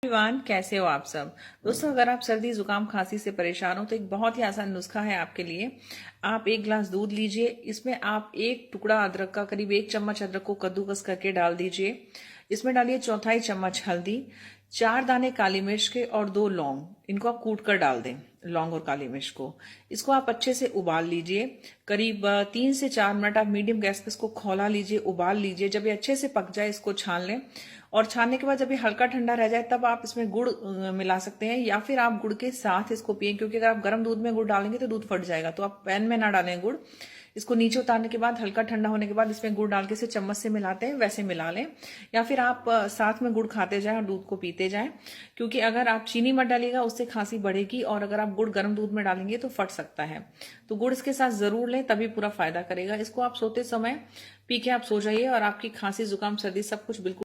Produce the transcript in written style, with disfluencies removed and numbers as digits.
Everyone, कैसे हो आप सब दोस्तों। अगर आप सर्दी जुकाम खांसी से परेशान हो तो एक बहुत ही आसान नुस्खा है आपके लिए। आप एक गिलास दूध लीजिए, इसमें आप एक टुकड़ा अदरक का, करीब 1 चम्मच अदरक को कद्दूकस करके डाल दीजिए। इसमें डालिए 1/4 चम्मच हल्दी, 4 दाने काली मिर्च के और 2 लौंग, इनको आप कूट कर डाल दें। लौंग और काली मिर्च को, इसको आप अच्छे से उबाल लीजिए। करीब 3 से 4 मिनट आप मीडियम गैस पे इसको खौला लीजिए, उबाल लीजिए। जब ये अच्छे से पक जाए इसको छान लें, और छानने के बाद जब ये हल्का ठंडा रह जाए तब आप इसमें गुड़ मिला सकते हैं, या फिर आप गुड़ के साथ इसको पिए, क्योंकि अगर आप गर्म दूध में गुड़ डालेंगे तो दूध फट जाएगा। तो आप पैन में ना डालें गुड़। इसको नीचे उतारने के बाद हल्का ठंडा होने के बाद इसमें गुड़ डाल के इसे चम्मच से मिलाते हैं, वैसे मिला लें। या फिर आप साथ में गुड़ खाते जाएं और दूध को पीते जाएं, क्योंकि अगर आप चीनी मत डालिएगा उससे खांसी बढ़ेगी, और अगर आप गुड़ गर्म दूध में डालेंगे तो फट सकता है। तो गुड़ इसके साथ जरूर लें, तभी पूरा फायदा करेगा। इसको आप सोते समय पी के आप सो जाइए और आपकी खांसी जुकाम सर्दी सब कुछ बिल्कुल